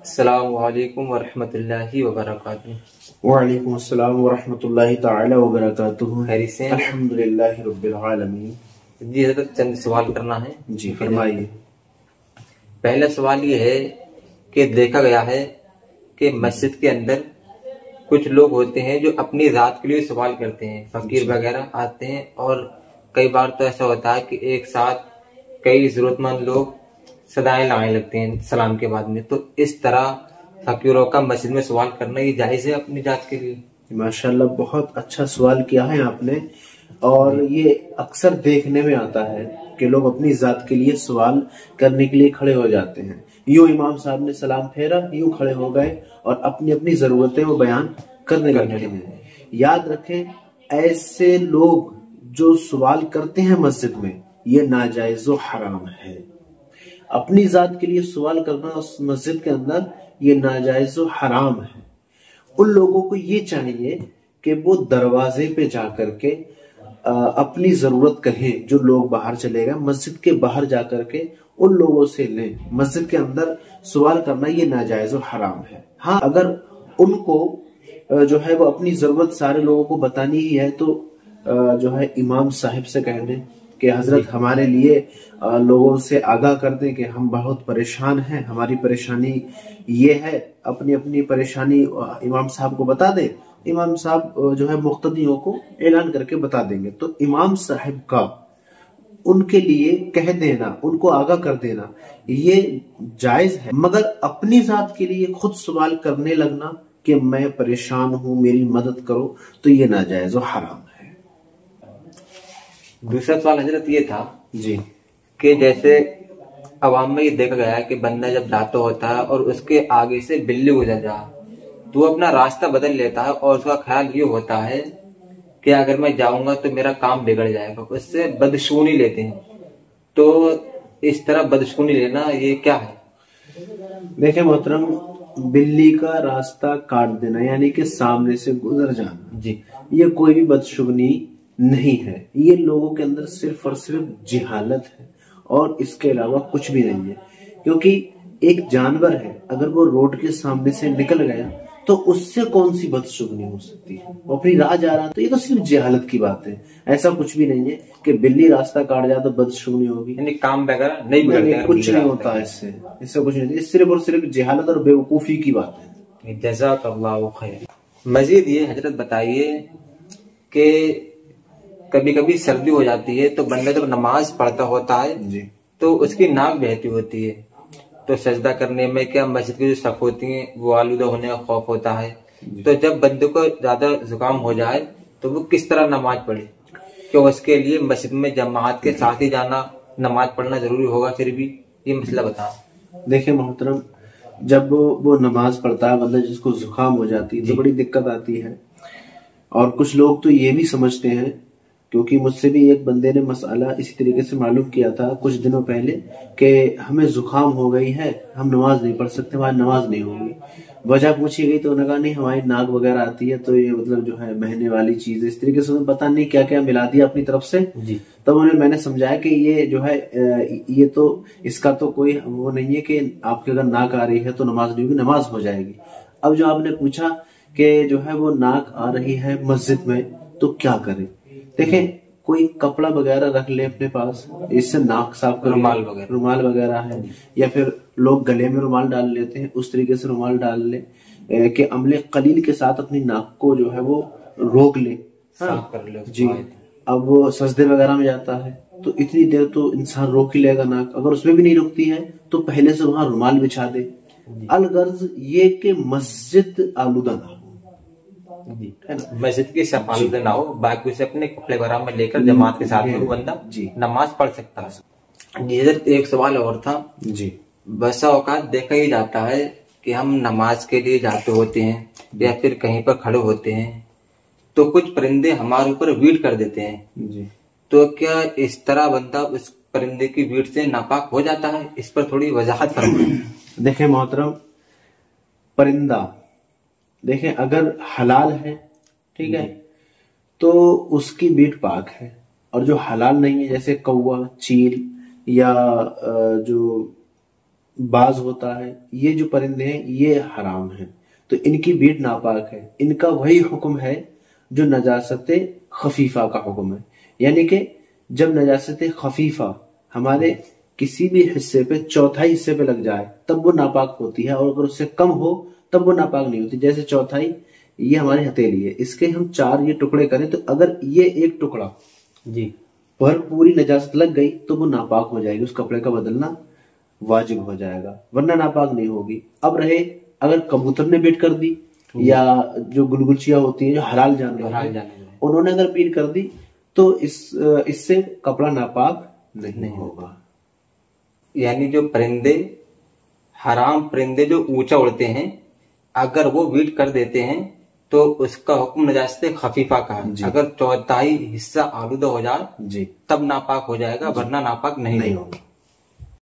अस्सलामु अलैकुम वरहमतुल्लाहि वबरकातुहू। वालेकुम अस्सलाम वरहमतुल्लाहि ताला वबरकातुहू। खैरियत से हैं? अल्हम्दुलिल्लाहि रब्बिल आलमीन। जी हजरत, चंद सवाल करना है। जी फरमाइए। पहला सवाल ये है कि देखा गया है कि मस्जिद के अंदर कुछ लोग होते हैं जो अपनी रात के लिए सवाल करते हैं, फकीर वगैरह आते हैं, और कई बार तो ऐसा होता है कि एक साथ कई जरूरतमंद लोग सदाएं लगाने लगते हैं सलाम के बाद में। तो इस तरह फकीरों का मस्जिद में सवाल करना ये जायज है अपनी जात के लिए? माशाल्लाह, बहुत अच्छा सवाल किया है आपने। और ये अक्सर देखने में आता है कि लोग अपनी जात के लिए सवाल करने के लिए खड़े हो जाते हैं। यूं इमाम साहब ने सलाम फेरा, यूं खड़े हो गए और अपनी अपनी जरूरतें वो बयान करने लगते हैं। याद रखें, ऐसे लोग जो सवाल करते हैं मस्जिद में, ये नाजायज व हराम है। अपनी जात के लिए सवाल करना उस मस्जिद के अंदर ये नाजायज व हराम है। उन लोगों को ये चाहिए कि वो दरवाजे पे जाकर के अपनी जरूरत कहें। जो लोग बाहर चले गए, मस्जिद के बाहर जाकर के उन लोगों से लें। मस्जिद के अंदर सवाल करना ये नाजायज और हराम है। हाँ, अगर उनको जो है वो अपनी जरूरत सारे लोगों को बतानी ही है तो जो है इमाम साहिब से कह दें कि हजरत हमारे लिए लोगों से आगाह कर दें कि हम बहुत परेशान हैं, हमारी परेशानी ये है। अपनी अपनी परेशानी इमाम साहब को बता दें। इमाम साहब जो है मुक्तदियों को ऐलान करके बता देंगे। तो इमाम साहब का उनके लिए कह देना, उनको आगाह कर देना, ये जायज है। मगर अपनी जात के लिए खुद सवाल करने लगना कि मैं परेशान हूं, मेरी मदद करो, तो ये नाजायज और हराम है। दूसरा सवाल हजरत ये था जी कि जैसे अवाम में ये देखा गया है कि बंदा जब जाता होता है और उसके आगे से बिल्ली गुजर जाए तो वो अपना रास्ता बदल लेता है और उसका ख्याल ये होता है कि अगर मैं जाऊंगा तो मेरा काम बिगड़ जाएगा, उससे बदशगुनी लेते हैं। तो इस तरह बदशगुनी लेना ये क्या है? देखें मोहतरम, बिल्ली का रास्ता काट देना यानी कि सामने से गुजर जाना जी, ये कोई भी बदशगुनी नहीं है। ये लोगों के अंदर सिर्फ और सिर्फ जिहालत है और इसके अलावा कुछ भी नहीं है। क्योंकि एक जानवर है, अगर वो रोड के सामने से निकल गया तो उससे कौन सी बदशगुनी हो सकती है? वो अपनी राह जा रहा है, तो ये तो सिर्फ जिहालत की बात है। ऐसा कुछ भी नहीं है कि बिल्ली रास्ता काट जाए तो बदशगुनी होगी। यानी काम वगैरह नहीं बिगड़ते? कुछ नहीं होता है इससे कुछ नहीं। ये सिर्फ और सिर्फ जिहालत और बेवकूफी की बात है। जज़ाकल्लाहु खैर। मजीद ये हजरत बताइए कि कभी कभी सर्दी हो जाती है तो बंदा जब नमाज पढ़ता होता है जी तो उसकी नाक बहती होती है, तो सजदा करने में क्या मस्जिद की जो सफ होती हैं वो आलूदा होने का खौफ होता है। तो जब बंदे को ज्यादा जुकाम हो जाए तो वो किस तरह नमाज पढ़े? क्यों उसके लिए मस्जिद में जमात के साथ ही जाना, नमाज पढ़ना जरूरी होगा? फिर भी ये मसला बताओ। देखिए मोहतरम, जब वो नमाज पढ़ता है, मतलब जिसको जुकाम हो जाती है तो बड़ी दिक्कत आती है। और कुछ लोग तो ये भी समझते हैं, क्योंकि मुझसे भी एक बंदे ने मसला इसी तरीके से मालूम किया था कुछ दिनों पहले कि हमें जुकाम हो गई है, हम नमाज नहीं पढ़ सकते, हमारी नमाज नहीं होगी। वजह पूछी गई तो उन्होंने कहा नहीं, हमारी नाक वगैरह आती है तो ये मतलब जो है बहने वाली चीज है। इस तरीके से पता नहीं क्या क्या मिला दिया अपनी तरफ से। तब उन्हें मैंने समझाया कि ये जो है ये तो इसका तो कोई वो नहीं है कि आपकी अगर नाक आ रही है तो नमाज नहीं होगी, नमाज हो जाएगी। अब जो आपने पूछा कि जो है वो नाक आ रही है मस्जिद में तो क्या करें? देखें, कोई कपड़ा वगैरह रख ले अपने पास, इससे नाक साफ कर, रुमाल वगैरह है, या फिर लोग गले में रुमाल डाल लेते हैं, उस तरीके से रुमाल डाल ले कि अमले कलील के साथ अपनी नाक को जो है वो रोक ले, साफ कर ले जी। अब वो सजदे वगैरह में जाता है तो इतनी देर तो इंसान रोक ही लेगा नाक। अगर उसमें भी नहीं रुकती है तो पहले से वहां रुमाल बिछा दे। अलगर्ज ये कि मस्जिद आलूदा ना हो, मस्जिद की सफाई ना हो, बाकी से अपने कपड़े वगैरह में लेकर जमात के साथ में बंदा नमाज पढ़ सकता है। जी एक सवाल और था जी। बसा औकात देखा ही जाता है कि हम नमाज के लिए जाते होते हैं या फिर कहीं पर खड़े होते हैं तो कुछ परिंदे हमारे ऊपर वीट कर देते हैं जी। तो क्या इस तरह बंदा उस परिंदे की वीट से नापाक हो जाता है? इस पर थोड़ी वजाहत फरमाइए। देखें मोहतरम, परिंदा देखें अगर हलाल है, ठीक है, तो उसकी बीट पाक है। और जो हलाल नहीं है, जैसे कौवा, चील या जो बाज होता है, ये जो परिंदे हैं ये हराम है, तो इनकी बीट नापाक है। इनका वही हुक्म है जो नजासत खफीफा का हुक्म है, यानी कि जब नजासत खफीफा हमारे किसी भी हिस्से पे, चौथाई हिस्से पे लग जाए तब वो नापाक होती है, और अगर उससे कम हो तब वो नापाक नहीं होती। जैसे चौथाई, ये हमारी हथेली है, इसके हम 4 ये टुकड़े करें तो अगर ये एक टुकड़ा जी पर पूरी नजासत लग गई तो वो नापाक हो जाएगी, उस कपड़े का बदलना वाजिब हो जाएगा, वरना नापाक नहीं होगी। अब रहे अगर कबूतर ने बीट कर दी, या जो गुलगुलचिया होती है जो हलाल जानवर, उन्होंने अगर बीट कर दी तो इससे कपड़ा नापाक नहीं होगा। यानी जो परिंदे, हराम परिंदे जो ऊंचा उड़ते हैं, अगर वो बीट कर देते हैं तो उसका हुक्म नजासत खफीफा का है। अगर चौथाई हिस्सा आलूदा हो जाए जी तब नापाक हो जाएगा, वरना नापाक नहीं होगा।